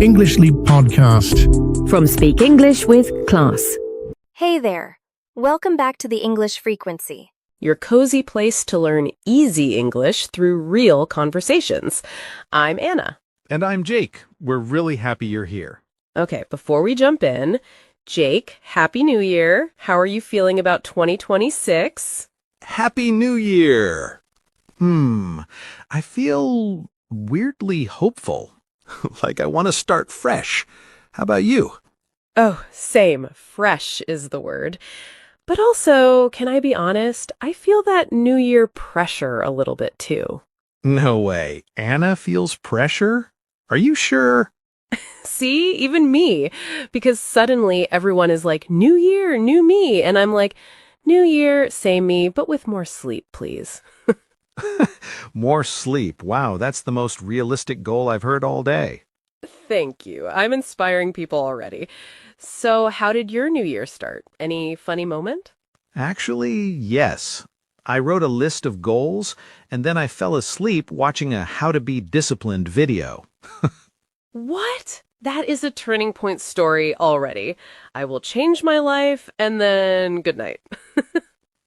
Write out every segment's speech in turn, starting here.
English Leap Podcast. From Speak English with Class. Hey there. Welcome back to the English Frequency. Your cozy place to learn easy English through real conversations. I'm Anna. And I'm Jake. We're really happy you're here. Okay, before we jump in, Jake, Happy New Year. How are you feeling about 2026? Happy New Year! I feel weirdly hopeful. Like I want to start fresh. How about you? Oh, same. Fresh is the word. But also, can I be honest? I feel that New Year pressure a little bit too. No way. Anna feels pressure? Are you sure? See, even me. Because suddenly everyone is like, New Year, new me. And I'm like, New Year, same me, but with more sleep, please. More sleep. Wow, that's the most realistic goal I've heard all day. Thank you. I'm inspiring people already. So how did your New Year start? Any funny moment? Actually, yes. I wrote a list of goals, and then I fell asleep watching a How to Be Disciplined video. What? That is a turning point story already. I will change my life, and then good night.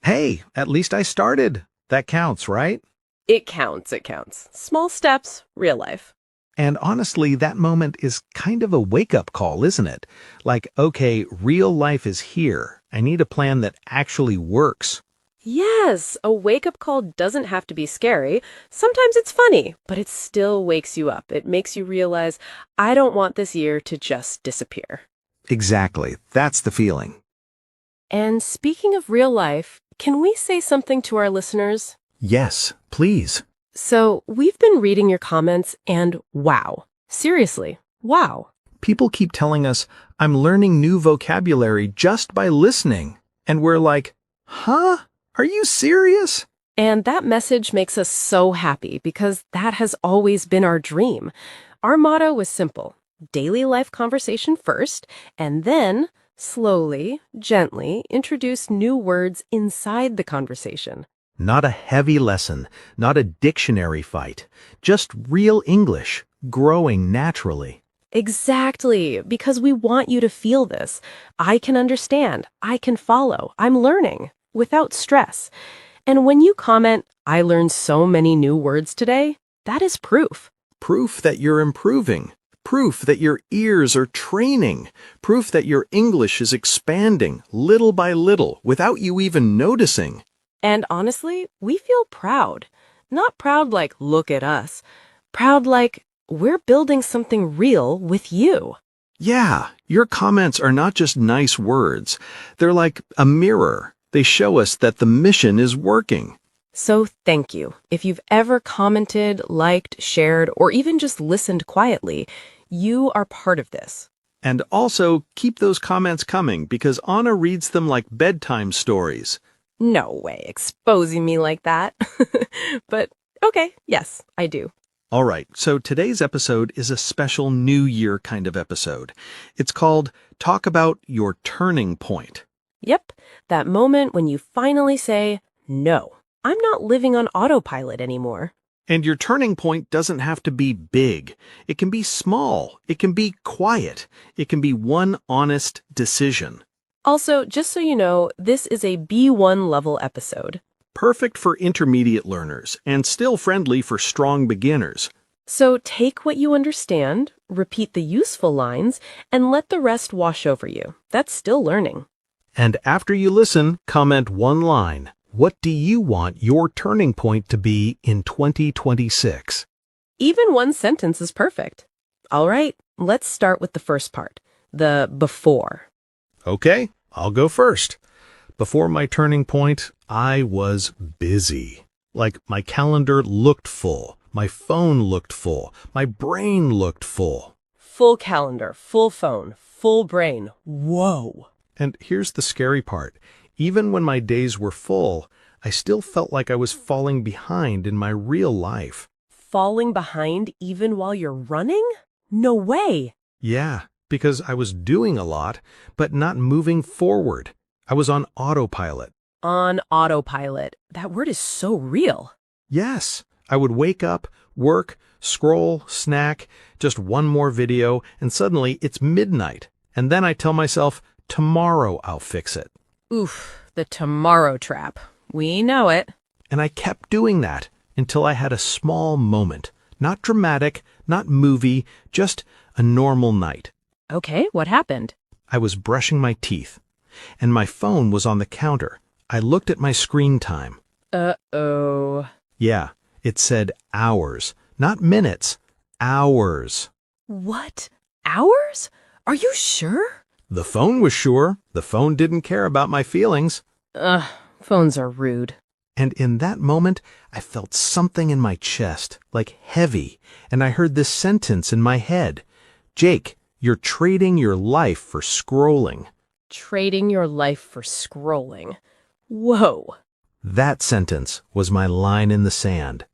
Hey, at least I started. That counts, right? It counts, it counts. Small steps, real life. And honestly, that moment is kind of a wake-up call, isn't it? Like, okay, real life is here. I need a plan that actually works. Yes, a wake-up call doesn't have to be scary. Sometimes it's funny, but it still wakes you up. It makes you realize, I don't want this year to just disappear. Exactly. That's the feeling. And speaking of real life, can we say something to our listeners? Yes, please. So, we've been reading your comments and wow. Seriously, wow. People keep telling us, I'm learning new vocabulary just by listening. And we're like, huh? Are you serious? And that message makes us so happy because that has always been our dream. Our motto was simple: daily life conversation first, and then slowly, gently introduce new words inside the conversation. Not a heavy lesson, not a dictionary fight, just real English, growing naturally. Exactly, because we want you to feel this. I can understand, I can follow, I'm learning, without stress. And when you comment, I learned so many new words today, that is proof. Proof that you're improving. Proof that your ears are training. Proof that your English is expanding little by little without you even noticing. And honestly, we feel proud. Not proud like, look at us. Proud like, we're building something real with you. Yeah, your comments are not just nice words. They're like a mirror. They show us that the mission is working. So thank you. If you've ever commented, liked, shared, or even just listened quietly, you are part of this. And also, keep those comments coming because Anna reads them like bedtime stories. No way, exposing me like that. But okay, yes, I do. All right, so today's episode is a special New Year kind of episode. It's called Talk About Your Turning Point. Yep, that moment when you finally say, no, I'm not living on autopilot anymore. And your turning point doesn't have to be big. It can be small. It can be quiet. It can be one honest decision. Also, just so you know, this is a B1 level episode. Perfect for intermediate learners and still friendly for strong beginners. So take what you understand, repeat the useful lines, and let the rest wash over you. That's still learning. And after you listen, comment one line. What do you want your turning point to be in 2026? Even one sentence is perfect. All right, let's start with the first part, the before. Okay, I'll go first. Before my turning point, I was busy. Like my calendar looked full, my phone looked full, my brain looked full. Full calendar, full phone, full brain. Whoa. And here's the scary part. Even when my days were full, I still felt like I was falling behind in my real life. Falling behind even while you're running? No way. Yeah, because I was doing a lot, but not moving forward. I was on autopilot. On autopilot. That word is so real. Yes, I would wake up, work, Scroll, snack, just one more video, and suddenly it's midnight. And then I tell myself, tomorrow I'll fix it. Oof, the tomorrow trap. We know it. And I kept doing that until I had a small moment. Not dramatic, not movie, just a normal night. Okay, what happened? I was brushing my teeth, and my phone was on the counter. I looked at my screen time. Uh-oh. Yeah, it said hours, not minutes, hours. What? Hours? Are you sure? The phone was sure. The phone didn't care about my feelings. Ugh, phones are rude. And in that moment, I felt something in my chest, like heavy, and I heard this sentence in my head. Jake, you're trading your life for scrolling. Trading your life for scrolling. Whoa. That sentence was my line in the sand.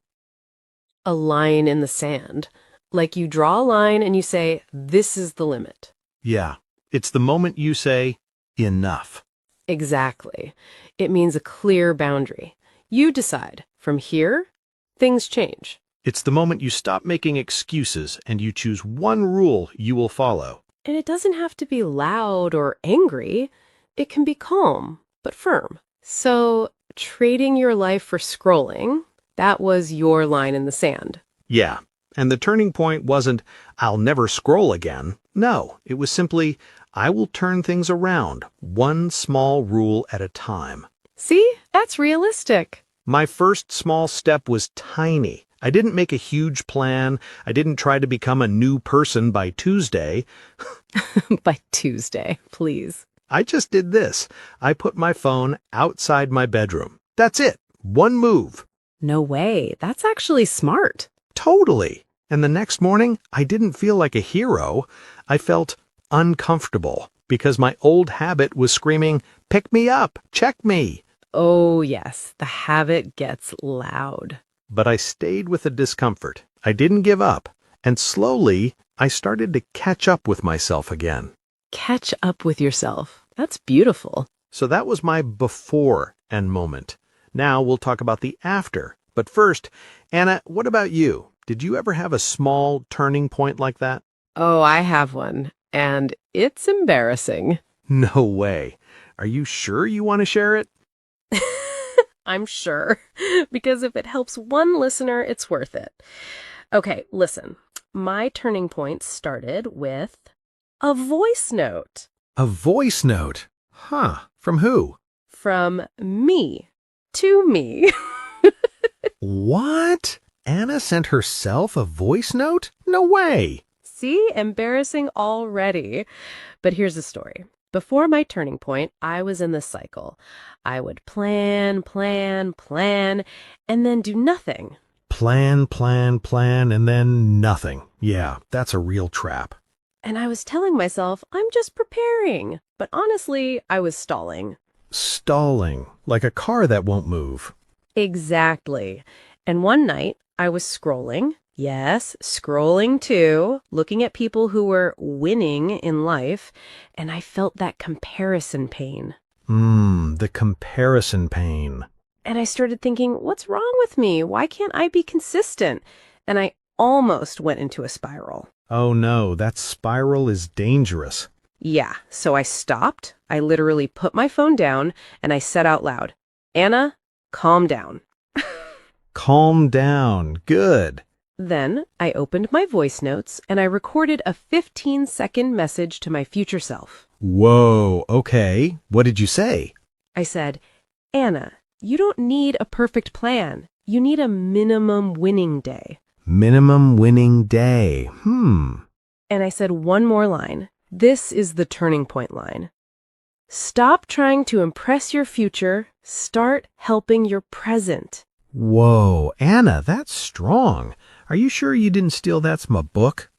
A line in the sand. Like you draw a line and you say, this is the limit. Yeah, it's the moment you say, enough. Exactly. It means a clear boundary. You decide. From here, things change. It's the moment you stop making excuses and you choose one rule you will follow. And it doesn't have to be loud or angry. It can be calm, but firm. So, trading your life for scrolling, that was your line in the sand. Yeah, and the turning point wasn't, I'll never scroll again. No, it was simply, I will turn things around, one small rule at a time. See? That's realistic. My first small step was tiny. I didn't make a huge plan. I didn't try to become a new person by Tuesday. By Tuesday, please. I just did this. I put my phone outside my bedroom. That's it. One move. No way. That's actually smart. Totally. And the next morning, I didn't feel like a hero. I felt uncomfortable because my old habit was screaming, pick me up, check me. Oh, yes. The habit gets loud. But I stayed with the discomfort. I didn't give up. And slowly, I started to catch up with myself again. Catch up with yourself. That's beautiful. So that was my before and moment. Now we'll talk about the after. But first, Anna, what about you? Did you ever have a small turning point like that? Oh, I have one. And it's embarrassing. No way. Are you sure you want to share it? I'm sure. Because if it helps one listener, it's worth it. Okay, listen. My turning point started with a voice note. A voice note? Huh. From who? From me to me. What? Anna sent herself a voice note? No way. See? Embarrassing already. But here's the story. Before my turning point, I was in this cycle. I would plan, and then do nothing. Plan, and then nothing. Yeah, that's a real trap. And I was telling myself, I'm just preparing. But honestly, I was stalling. Stalling, like a car that won't move. Exactly. And one night, I was scrolling. Yes, scrolling too, looking at people who were winning in life, and I felt that comparison pain. The comparison pain. And I started thinking, what's wrong with me? Why can't I be consistent? And I almost went into a spiral. Oh no, that spiral is dangerous. Yeah, so I stopped. I literally put my phone down and I said out loud, Anna, calm down. Calm down. Good. Then I opened my voice notes and I recorded a 15-second message to my future self. Whoa, okay. What did you say? I said, Anna, you don't need a perfect plan. You need a minimum winning day. Minimum winning day. And I said one more line. This is the turning point line. Stop trying to impress your future. Start helping your present. Whoa, Anna, that's strong. Are you sure you didn't steal that from a book?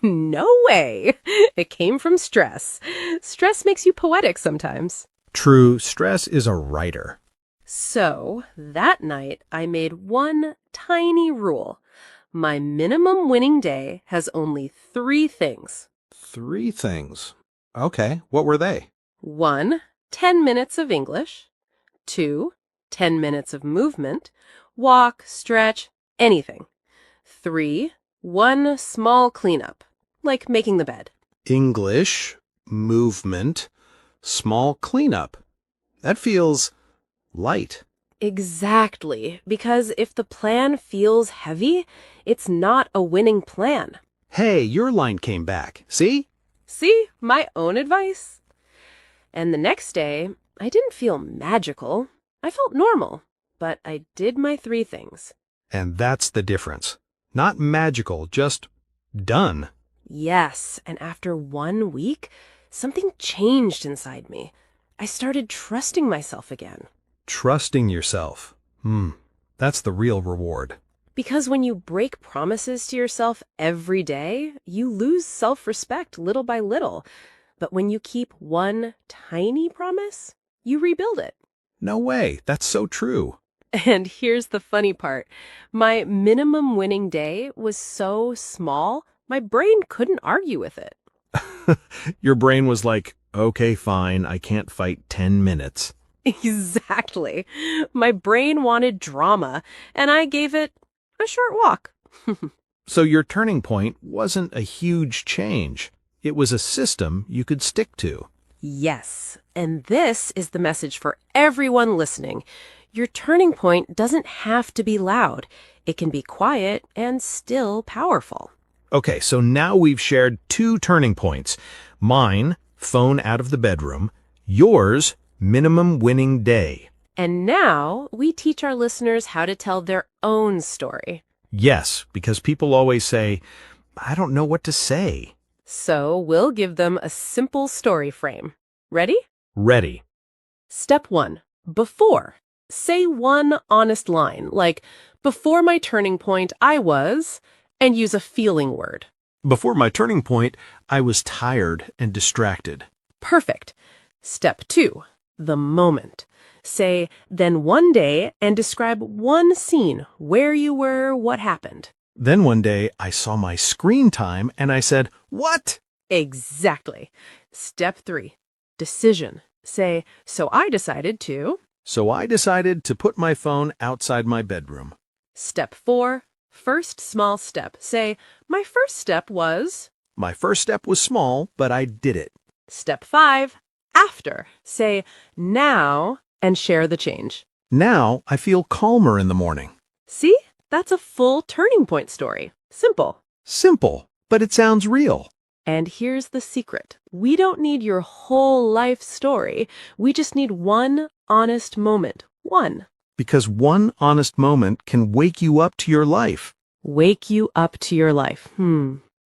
No way. It came from stress. Stress makes you poetic sometimes. True, stress is a writer. So, that night, I made one tiny rule. My minimum winning day has only 3 things. 3 things. Okay, what were they? 1, 10 minutes of English. 2, 10 minutes of movement. Walk, stretch, anything. 3, one small cleanup, like making the bed. English, movement, small cleanup. That feels light. Exactly, because if the plan feels heavy, it's not a winning plan. Hey, your line came back. See? See, my own advice. And the next day, I didn't feel magical. I felt normal, but I did my 3 things. And that's the difference. Not magical, just done. Yes, and after 1 week, something changed inside me. I started trusting myself again. Trusting yourself. That's the real reward. Because when you break promises to yourself every day, you lose self-respect little by little. But when you keep one tiny promise, you rebuild it. No way. That's so true. And here's the funny part. My minimum winning day was so small, my brain couldn't argue with it. Your brain was like, okay, fine, I can't fight 10 minutes. Exactly. My brain wanted drama, and I gave it a short walk. So your turning point wasn't a huge change. It was a system you could stick to. Yes, and this is the message for everyone listening. Your turning point doesn't have to be loud. It can be quiet and still powerful. Okay, so now we've shared 2 turning points. Mine, phone out of the bedroom. Yours, minimum winning day. And now we teach our listeners how to tell their own story. Yes, because people always say, I don't know what to say. So we'll give them a simple story frame. Ready? Ready. Step 1. Before. Say one honest line, like, before my turning point, I was, and use a feeling word. Before my turning point, I was tired and distracted. Perfect. Step 2. The moment. Say, then one day, and describe one scene, where you were, what happened. Then one day, I saw my screen time and I said, what? Exactly. Step 3. Decision. Say, so I decided to. So I decided to put my phone outside my bedroom. Step 4. First small step. Say, my first step was. My first step was small, but I did it. Step 5. After. Say, now, and share the change. Now I feel calmer in the morning. See? That's a full turning point story. Simple. Simple, but it sounds real. And here's the secret. We don't need your whole life story. We just need one honest moment. One. Because one honest moment can wake you up to your life. Wake you up to your life.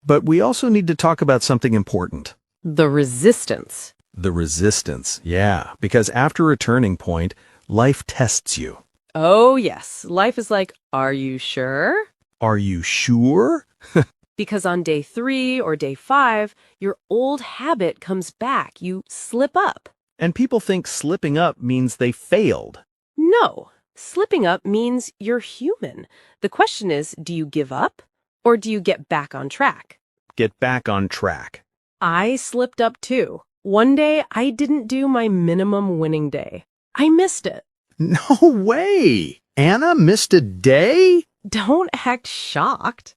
But we also need to talk about something important. The resistance. The resistance, yeah. Because after a turning point, life tests you. Oh, yes. Life is like, are you sure? Are you sure? Because on day 3 or day 5, your old habit comes back. You slip up. And people think slipping up means they failed. No. Slipping up means you're human. The question is, do you give up or do you get back on track? Get back on track. I slipped up too. One day, I didn't do my minimum winning day. I missed it. No way! Anna missed a day? Don't act shocked.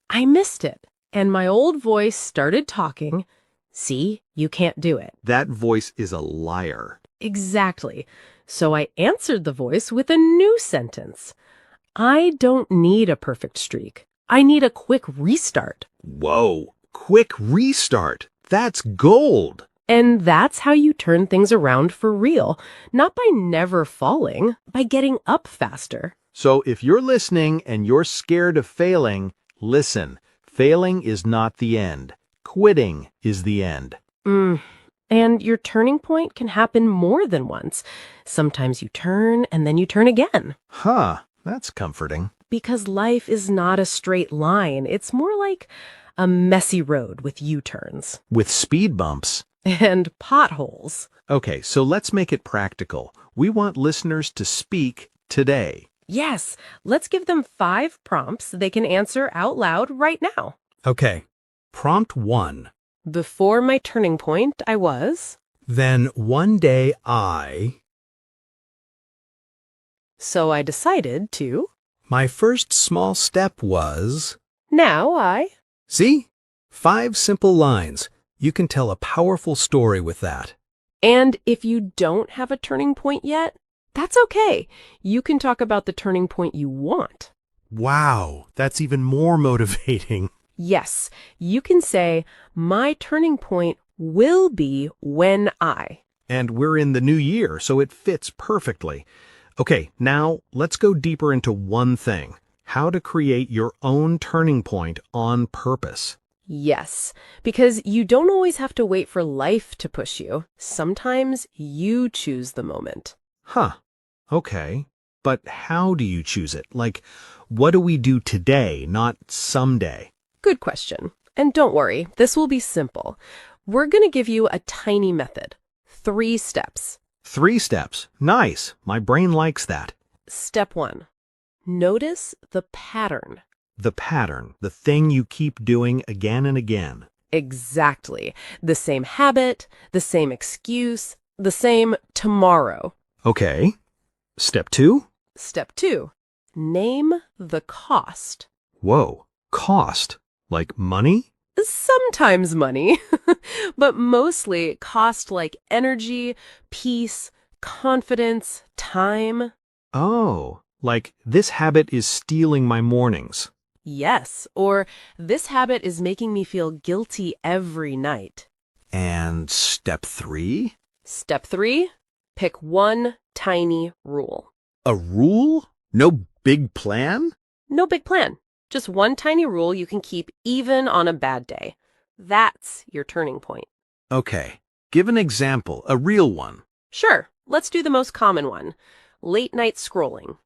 I missed it, and my old voice started talking. See, you can't do it. That voice is a liar. Exactly. So I answered the voice with a new sentence. I don't need a perfect streak. I need a quick restart. Whoa, quick restart. That's gold. And that's how you turn things around for real. Not by never falling, by getting up faster. So if you're listening and you're scared of failing, listen. Failing is not the end. Quitting is the end. And your turning point can happen more than once. Sometimes you turn and then you turn again. Huh, that's comforting. Because life is not a straight line. It's more like a messy road with U-turns. With speed bumps. And potholes. Okay, so let's make it practical. We want listeners to speak today. Yes, let's give them 5 prompts they can answer out loud right now. Okay, prompt 1. Before my turning point, I was. Then one day I. So I decided to. My first small step was... Now I... See? 5 simple lines. You can tell a powerful story with that. And if you don't have a turning point yet, that's okay. You can talk about the turning point you want. Wow, that's even more motivating. Yes, you can say, my turning point will be when I. And we're in the new year, so it fits perfectly. Okay, now let's go deeper into one thing. How to create your own turning point on purpose. Yes, because you don't always have to wait for life to push you. Sometimes you choose the moment. Huh, okay. But how do you choose it? Like, what do we do today, not someday? Good question. And don't worry, this will be simple. We're going to give you a tiny method. 3 steps. 3 steps. Nice. My brain likes that. Step 1. Notice the pattern. The pattern, the thing you keep doing again and again. Exactly. The same habit, the same excuse, the same tomorrow. Okay. Step 2? Step 2. Name the cost. Whoa, cost. Like money? Sometimes money, but mostly cost like energy, peace, confidence, time. Oh, like this habit is stealing my mornings. Yes, or this habit is making me feel guilty every night. And step 3? Step 3, pick one tiny rule. A rule? No big plan? No big plan, just one tiny rule you can keep even on a bad day. That's your turning point. Okay, give an example, a real one. Sure, let's do the most common one. Late night scrolling.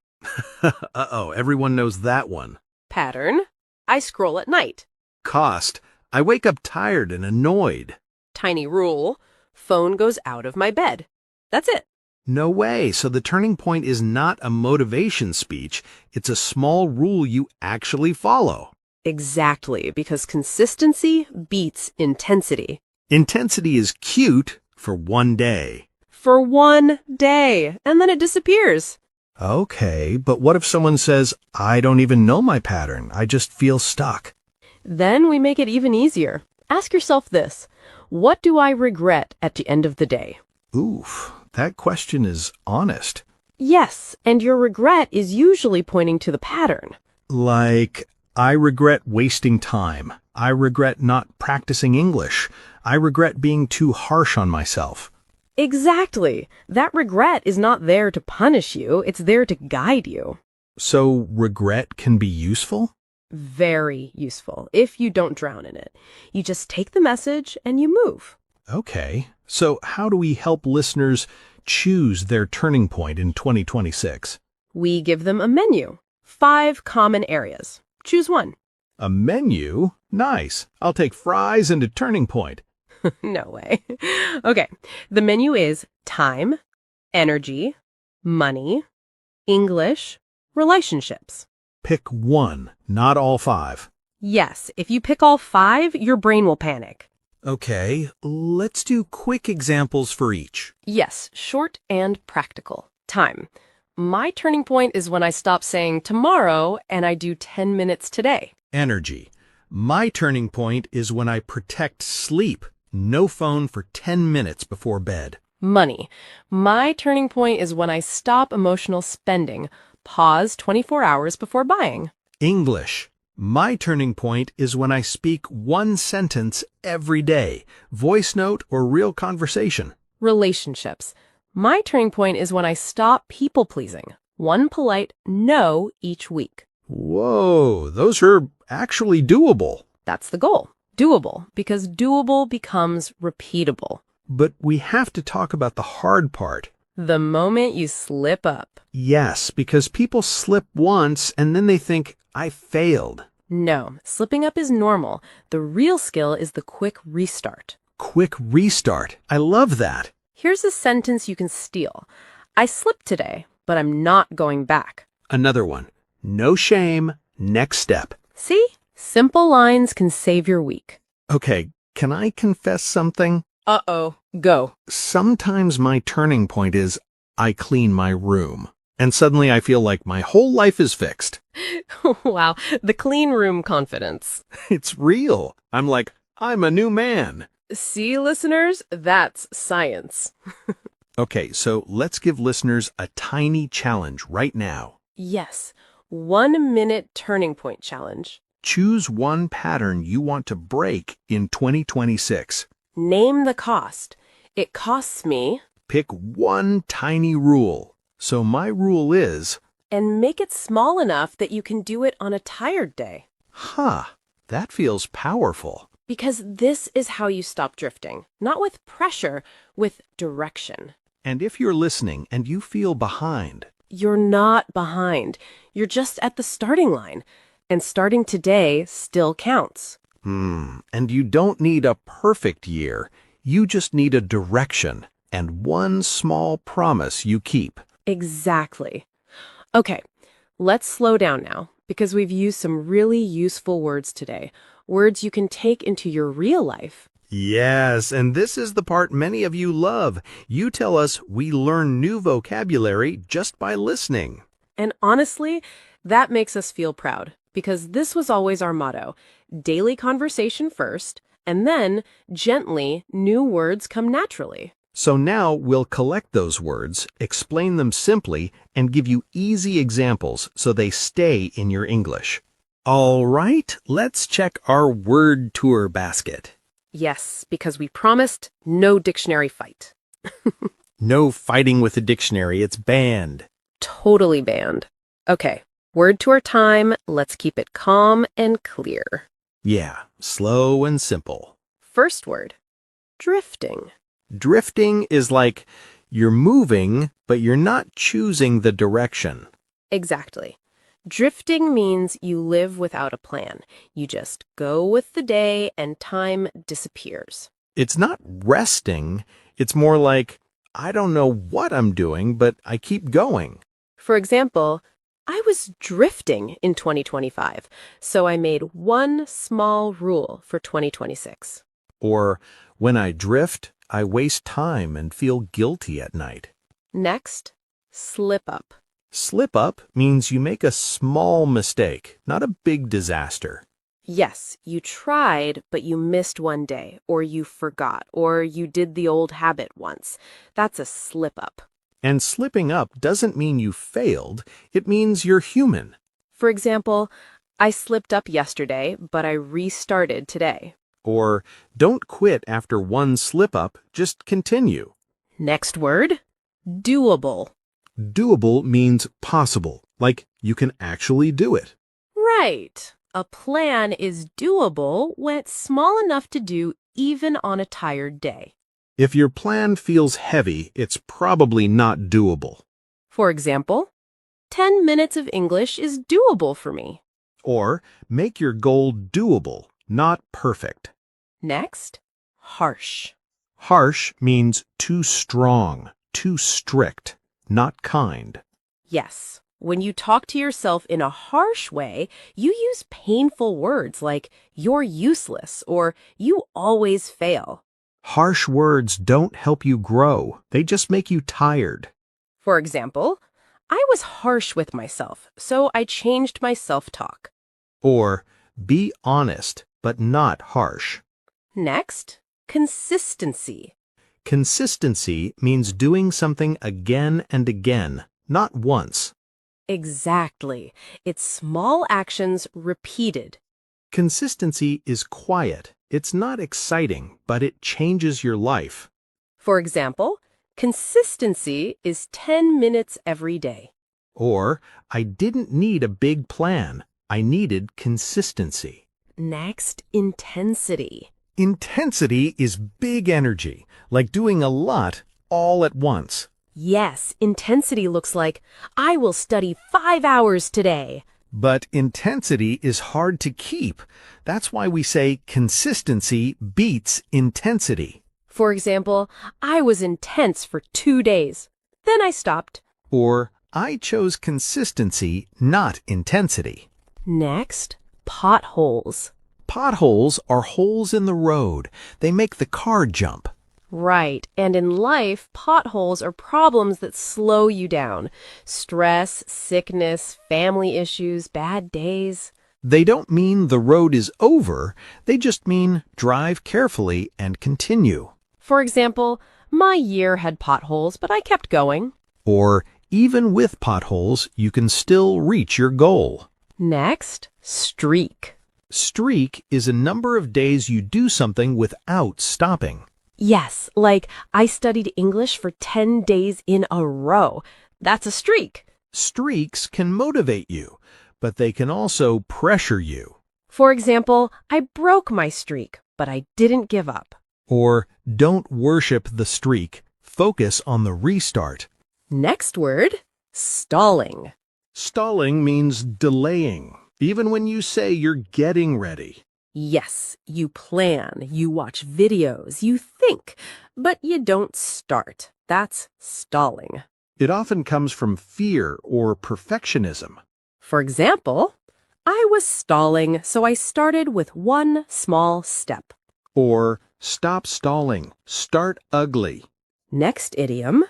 Uh-oh, everyone knows that one. Pattern, I scroll at night. Cost, I wake up tired and annoyed. Tiny rule, phone goes out of my bed. That's it. No way, so the turning point is not a motivation speech, it's a small rule you actually follow. Exactly, because consistency beats intensity. Intensity is cute for one day. For one day, and then it disappears. Okay, but what if someone says, I don't even know my pattern, I just feel stuck? Then we make it even easier. Ask yourself this: what do I regret at the end of the day? Oof, that question is honest. Yes, and your regret is usually pointing to the pattern. Like, I regret wasting time. I regret not practicing English. I regret being too harsh on myself. Exactly. That regret is not there to punish you, it's there to guide you. So regret can be useful? Very useful, if you don't drown in it. You just take the message and you move. Okay, so how do we help listeners choose their turning point in 2026? We give them a menu. 5 common areas. Choose one. A menu? Nice. I'll take fries and a turning point. No way. Okay, the menu is time, energy, money, English, relationships. Pick one, not all 5. Yes, if you pick all 5, your brain will panic. Okay, let's do quick examples for each. Yes, short and practical. Time. My turning point is when I stop saying tomorrow and I do 10 minutes today. Energy. My turning point is when I protect sleep. No phone for 10 minutes before bed. Money. My turning point is when I stop emotional spending. Pause 24 hours before buying. English. My turning point is when I speak one sentence every day, voice note or real conversation. Relationships. My turning point is when I stop people-pleasing. One polite no each week. Whoa, those are actually doable. That's the goal. Doable, because doable becomes repeatable. But we have to talk about the hard part. The moment you slip up. Yes, because people slip once and then they think, I failed. No, slipping up is normal. The real skill is the quick restart. Quick restart. I love that. Here's a sentence you can steal. I slipped today, but I'm not going back. Another one. No shame. Next step. See? Simple lines can save your week. Okay, can I confess something? Uh-oh. Go. Sometimes my turning point is I clean my room. And suddenly I feel like my whole life is fixed. Wow, the clean room confidence. It's real. I'm like, I'm a new man. See, listeners, that's science. Okay, so let's give listeners a tiny challenge right now. Yes, 1-minute turning point challenge. Choose one pattern you want to break in 2026. Name the cost. It costs me. Pick one tiny rule. So my rule is, And make it small enough that you can do it on a tired day. that feels powerful. Because this is how you stop drifting. Not with pressure, with direction. And if you're listening and you feel behind, You're not behind. You're just at the starting line. And starting today still counts. and you don't need a perfect year, you just need a direction and one small promise you keep. Exactly. Okay, let's slow down now because we've used some really useful words today. Words you can take into your real life. Yes, and this is the part many of you love. You tell us we learn new vocabulary just by listening. And honestly, that makes us feel proud because this was always our motto. Daily conversation first, and then, gently, new words come naturally. So now we'll collect those words, explain them simply, and give you easy examples so they stay in your English. All right, let's check our word tour basket. Yes, because we promised no dictionary fight. No fighting with the dictionary, it's banned. Totally banned. Okay, word tour time. Let's keep it calm and clear. Yeah, slow and simple. First word, drifting. Drifting is like you're moving, but you're not choosing the direction. Exactly. Drifting means you live without a plan. You just go with the day and time disappears. It's not resting, it's more like, I don't know what I'm doing, but I keep going. For example, I was drifting in 2025, so I made one small rule for 2026. Or, when I drift, I waste time and feel guilty at night. Next, slip up. Slip up means you make a small mistake, not a big disaster. Yes, you tried, but you missed one day, or you forgot, or you did the old habit once. That's a slip up. And slipping up doesn't mean you failed, it means you're human. For example, I slipped up yesterday, but I restarted today. Or, don't quit after one slip up, just continue. Next word, doable. Doable means possible, like you can actually do it. Right. A plan is doable when it's small enough to do even on a tired day. If your plan feels heavy, it's probably not doable. For example, 10 minutes of English is doable for me. Or, make your goal doable, not perfect. Next, harsh. Harsh means too strong, too strict, not kind. Yes, when you talk to yourself in a harsh way, you use painful words like you're useless or you always fail. Harsh words don't help you grow, they just make you tired. For example, I was harsh with myself, so I changed my self-talk. Or, be honest, but not harsh. Next, consistency. Consistency means doing something again and again, not once. Exactly. It's small actions repeated. Consistency is quiet. It's not exciting, but it changes your life. For example, consistency is 10 minutes every day. Or, I didn't need a big plan. I needed consistency. Next, intensity. Intensity is big energy, like doing a lot all at once. Yes, intensity looks like, I will study 5 hours today. But intensity is hard to keep. That's why we say consistency beats intensity. For example, I was intense for 2 days. Then I stopped. Or, I chose consistency, not intensity. Next, potholes. Potholes are holes in the road. They make the car jump. Right. And in life, potholes are problems that slow you down. Stress, sickness, family issues, bad days. They don't mean the road is over, they just mean drive carefully and continue. For example, my year had potholes, but I kept going. Or, even with potholes, you can still reach your goal. Next, streak. Streak is a number of days you do something without stopping. Yes, like I studied English for 10 days in a row. That's a streak. Streaks can motivate you, but they can also pressure you. For example, I broke my streak, but I didn't give up. Or, don't worship the streak, focus on the restart. Next word, stalling. Stalling means delaying, even when you say you're getting ready. Yes, you plan, you watch videos, you think, but you don't start. That's stalling. It often comes from fear or perfectionism. For example, I was stalling, so I started with one small step. Or, stop stalling, start ugly. Next idiom,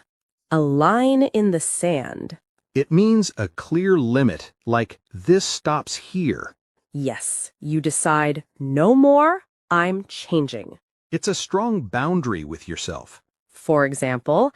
a line in the sand. It means a clear limit, like this stops here. Yes, you decide, no more, I'm changing. It's a strong boundary with yourself. For example,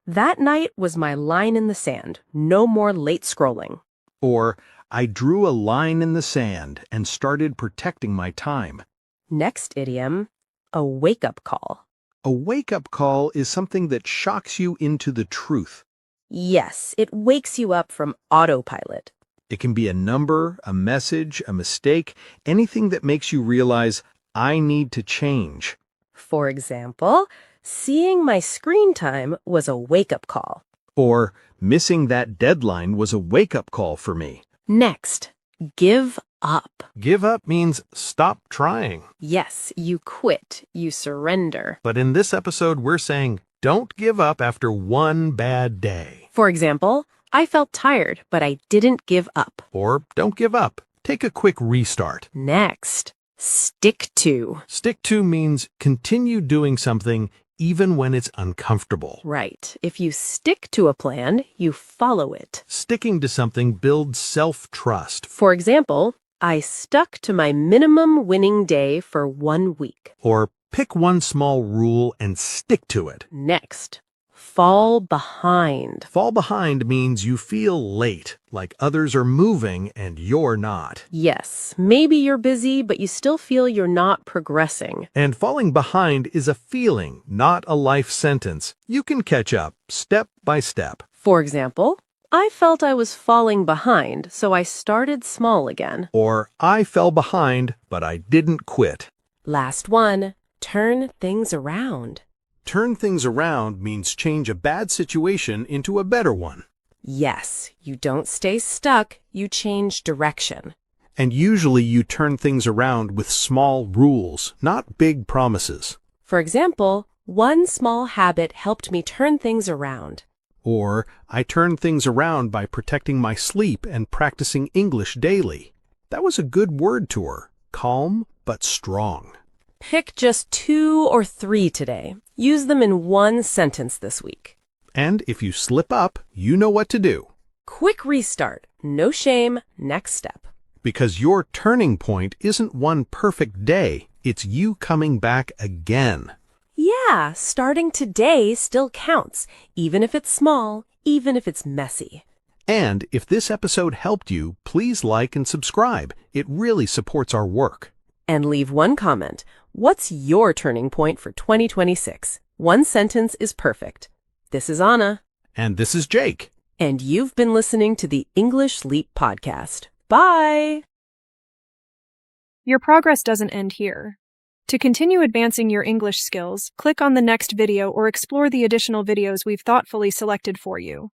that night was my line in the sand, no more late scrolling. Or, I drew a line in the sand and started protecting my time. Next idiom, a wake-up call. A wake-up call is something that shocks you into the truth. Yes, it wakes you up from autopilot. It can be a number, a message, a mistake, anything that makes you realize, I need to change. For example, seeing my screen time was a wake-up call. Or, missing that deadline was a wake-up call for me. Next, give up. Give up means stop trying. Yes, you quit, you surrender. But in this episode, we're saying, don't give up after one bad day. For example, I felt tired, but I didn't give up. Or, don't give up. Take a quick restart. Next, stick to. Stick to means continue doing something even when it's uncomfortable. Right. If you stick to a plan, you follow it. Sticking to something builds self-trust. For example, I stuck to my minimum winning day for 1 week. Or pick one small rule and stick to it. Next, fall behind. Fall behind means you feel late, like others are moving and you're not. Yes, maybe you're busy, but you still feel you're not progressing. And falling behind is a feeling, not a life sentence. You can catch up, step by step. For example, I felt I was falling behind, so I started small again. Or, I fell behind, but I didn't quit. Last one, turn things around. Turn things around means change a bad situation into a better one. Yes, you don't stay stuck, you change direction. And usually you turn things around with small rules, not big promises. For example, one small habit helped me turn things around. Or, I turned things around by protecting my sleep and practicing English daily. That was a good word tour, calm but strong. Pick just 2 or 3 today. Use them in one sentence this week. And if you slip up, you know what to do. Quick restart. No shame. Next step. Because your turning point isn't one perfect day, it's you coming back again. Yeah, starting today still counts, even if it's small, even if it's messy. And if this episode helped you, please like and subscribe. It really supports our work. And leave one comment. What's your turning point for 2026? One sentence is perfect. This is Anna. And this is Jake. And you've been listening to the English Leap Podcast. Bye! Your progress doesn't end here. To continue advancing your English skills, click on the next video or explore the additional videos we've thoughtfully selected for you.